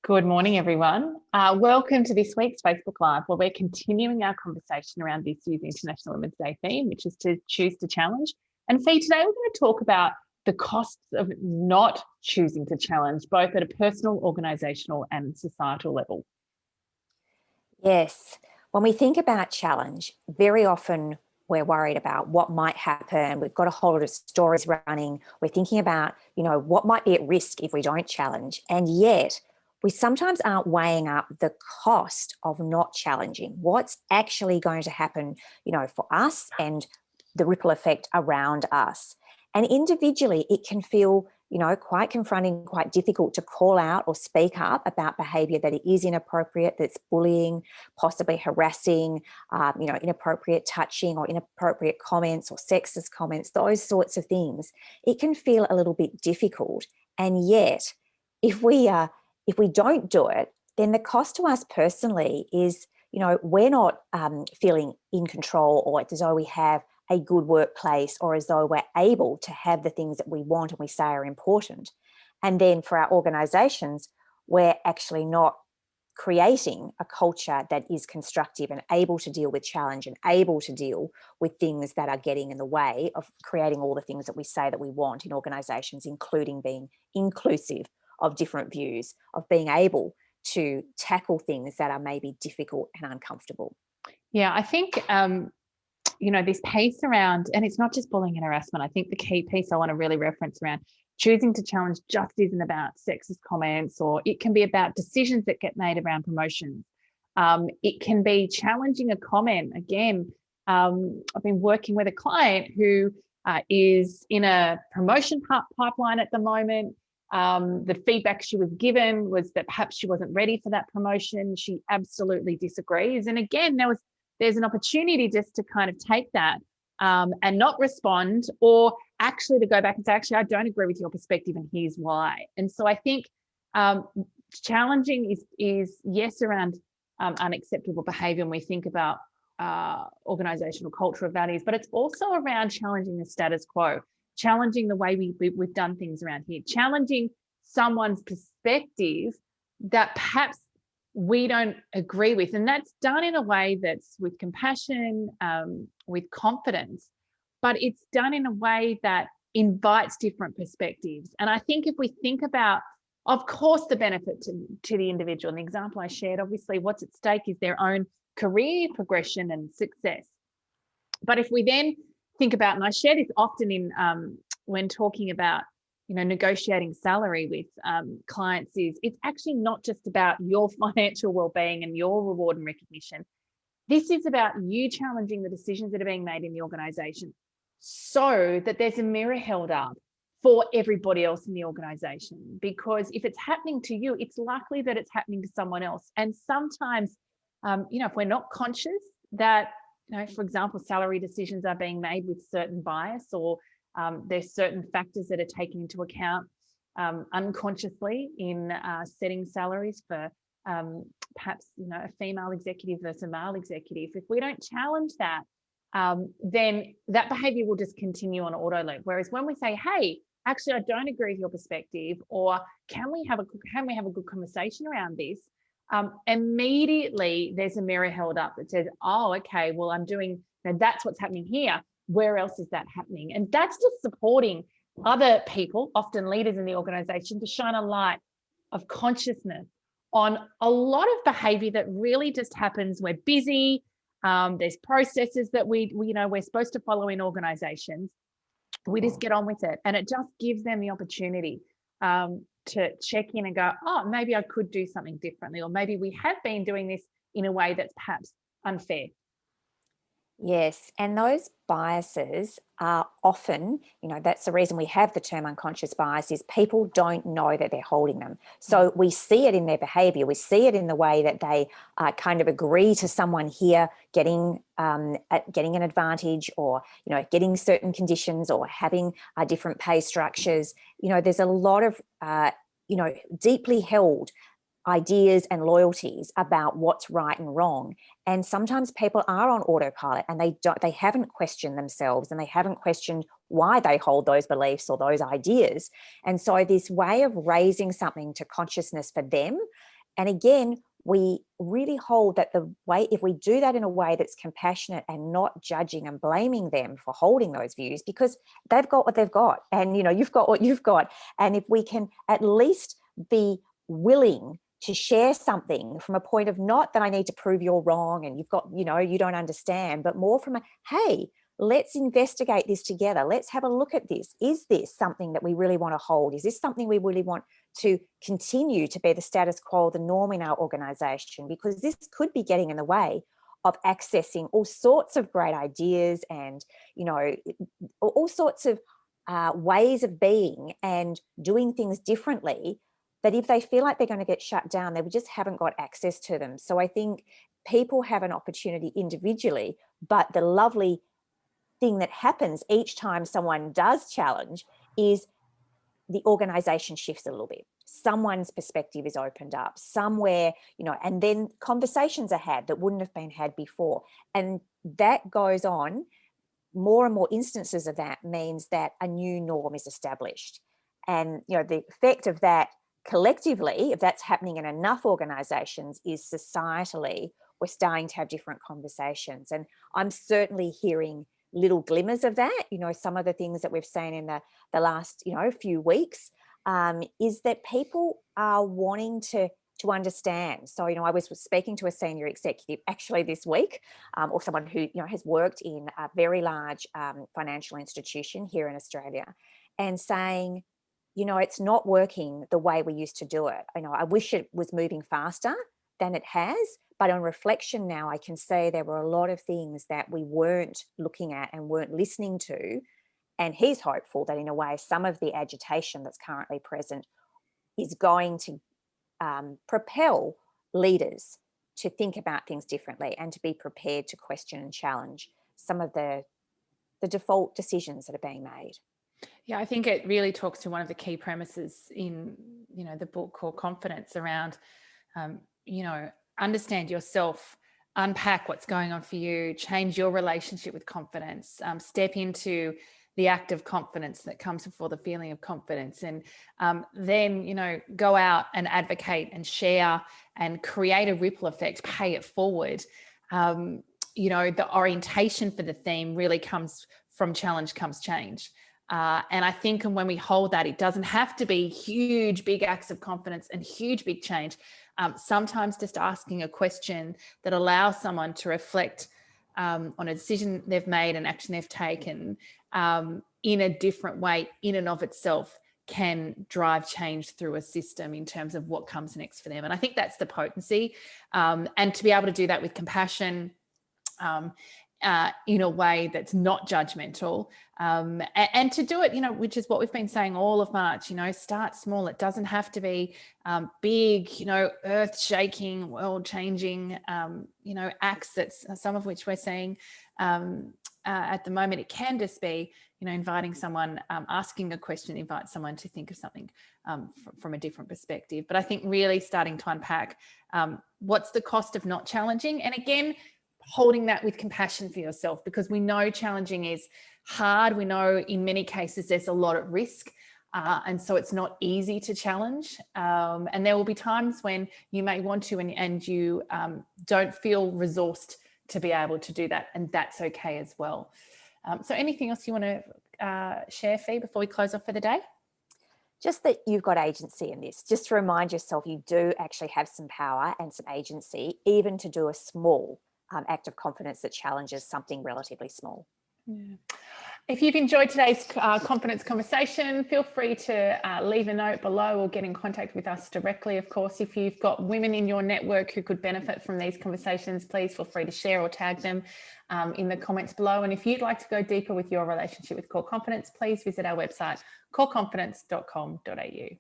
Good morning, everyone. Welcome to this week's Facebook Live, where we're continuing our conversation around this year's International Women's Day theme, which is to choose to challenge. And Fee, today we're going to talk about the costs of not choosing to challenge, both at a personal, organisational and societal level. Yes. When we think about challenge, very often we're worried about what might happen. We've got a whole lot of stories running. We're thinking about, what might be at risk if we don't challenge. And yet we sometimes aren't weighing up the cost of not challenging. What's actually going to happen, for us and the ripple effect around us. And individually, it can feel quite confronting, quite difficult to call out or speak up about behaviour that is inappropriate, that's bullying, possibly harassing, inappropriate touching or inappropriate comments or sexist comments, those sorts of things. It can feel a little bit difficult. And yet, if we don't do it, then the cost to us personally is, we're not feeling in control or as though we have a good workplace or as though we're able to have the things that we want and we say are important. And then for our organisations, we're actually not creating a culture that is constructive and able to deal with challenge and able to deal with things that are getting in the way of creating all the things that we say that we want in organisations, including being inclusive of different views, of being able to tackle things that are maybe difficult and uncomfortable. Yeah, I think this piece around, and it's not just bullying and harassment. I think the key piece I want to really reference around choosing to challenge just isn't about sexist comments, or it can be about decisions that get made around promotions. It can be challenging a comment. Again, I've been working with a client who is in a promotion pipeline at the moment. The feedback she was given was that perhaps she wasn't ready for that promotion. She absolutely disagrees. And again, there's an opportunity just to kind of take that and not respond, or actually to go back and say, actually, I don't agree with your perspective and here's why. And so I think challenging is yes, around unacceptable behaviour when we think about organisational cultural values, but it's also around challenging the status quo, challenging the way we've done things around here, challenging someone's perspective that perhaps we don't agree with. And that's done in a way that's with compassion, with confidence, but it's done in a way that invites different perspectives. And I think if we think about, of course, the benefit to the individual, and the example I shared, obviously what's at stake is their own career progression and success. But if we then think about, and I share this often in when talking about negotiating salary with clients, is it's actually not just about your financial well-being and your reward and recognition. This is about you challenging the decisions that are being made in the organisation so that there's a mirror held up for everybody else in the organisation. Because if it's happening to you, it's likely that it's happening to someone else. And sometimes, if we're not conscious that, for example, salary decisions are being made with certain bias, or there's certain factors that are taken into account unconsciously in setting salaries for perhaps a female executive versus a male executive. If we don't challenge that, then that behaviour will just continue on auto loop. Whereas when we say, "Hey, actually, I don't agree with your perspective," or "Can we have a good conversation around this?" Immediately there's a mirror held up that says, "Oh, okay, well, I'm doing. That's what's happening here. Where else is that happening?" And that's just supporting other people, often leaders in the organisation, to shine a light of consciousness on a lot of behaviour that really just happens. We're busy. There's processes that we're supposed to follow in organisations. We just get on with it, and it just gives them the opportunity to check in and go, "Oh, maybe I could do something differently," or maybe we have been doing this in a way that's perhaps unfair. Yes, and those biases are often, that's the reason we have the term unconscious bias, is people don't know that they're holding them. So we see it in their behaviour, we see it in the way that they kind of agree to someone here getting an advantage, or, getting certain conditions, or having different pay structures. There's a lot of, deeply held ideas and loyalties about what's right and wrong. And sometimes people are on autopilot and they haven't questioned themselves, and they haven't questioned why they hold those beliefs or those ideas. And so this way of raising something to consciousness for them And again, we really hold that the way, if we do that in a way that's compassionate and not judging and blaming them for holding those views, because they've got what they've got, and you've got what you've got. And if we can at least be willing to share something from a point of not that I need to prove you're wrong and you've got, you don't understand, but more from a, hey, let's investigate this together. Let's have a look at this. Is this something that we really want to hold? Is this something we really want to continue to be the status quo, the norm in our organization? Because this could be getting in the way of accessing all sorts of great ideas and, all sorts of ways of being and doing things differently, that if they feel like they're going to get shut down, they just haven't got access to them. So I think people have an opportunity individually, but the lovely thing that happens each time someone does challenge is the organization shifts a little bit. Someone's perspective is opened up somewhere, and then conversations are had that wouldn't have been had before. And that goes on. More and more instances of that means that a new norm is established. And, the effect of that collectively, if that's happening in enough organizations, is societally, we're starting to have different conversations. And I'm certainly hearing little glimmers of that. Some of the things that we've seen in the last, few weeks, is that people are wanting to understand. So, I was speaking to a senior executive actually this week, or someone who, has worked in a very large financial institution here in Australia, and saying, it's not working the way we used to do it. I wish it was moving faster than it has. But on reflection now, I can say there were a lot of things that we weren't looking at and weren't listening to. And he's hopeful that in a way, some of the agitation that's currently present is going to propel leaders to think about things differently and to be prepared to question and challenge some of the default decisions that are being made. Yeah, I think it really talks to one of the key premises in, the book called Confidence around, understand yourself, unpack what's going on for you, change your relationship with confidence, step into the act of confidence that comes before the feeling of confidence, and then, go out and advocate and share and create a ripple effect, pay it forward. The orientation for the theme really comes from challenge comes change. And I think when we hold that, it doesn't have to be huge, big acts of confidence and huge, big change. Sometimes just asking a question that allows someone to reflect on a decision they've made, an action they've taken in a different way in and of itself can drive change through a system in terms of what comes next for them. And I think that's the potency. And to be able to do that with compassion, in a way that's not judgmental, and to do it, which is what we've been saying all of March, start small. It doesn't have to be big, earth shaking, world changing, acts that's some of which we're seeing at the moment. It can just be, inviting someone, asking a question, invite someone to think of something from a different perspective. But I think really starting to unpack what's the cost of not challenging. And again, holding that with compassion for yourself, because we know challenging is hard. We know in many cases there's a lot at risk. And so it's not easy to challenge. And there will be times when you may want to and you don't feel resourced to be able to do that. And that's okay as well. So anything else you want to share, Fee, before we close off for the day? Just that you've got agency in this. Just to remind yourself, you do actually have some power and some agency, even to do a small act of confidence that challenges something relatively small. Yeah. If you've enjoyed today's confidence conversation, feel free to leave a note below or get in contact with us directly. Of course, if you've got women in your network who could benefit from these conversations, please feel free to share or tag them in the comments below. And if you'd like to go deeper with your relationship with Core Confidence, please visit our website, coreconfidence.com.au.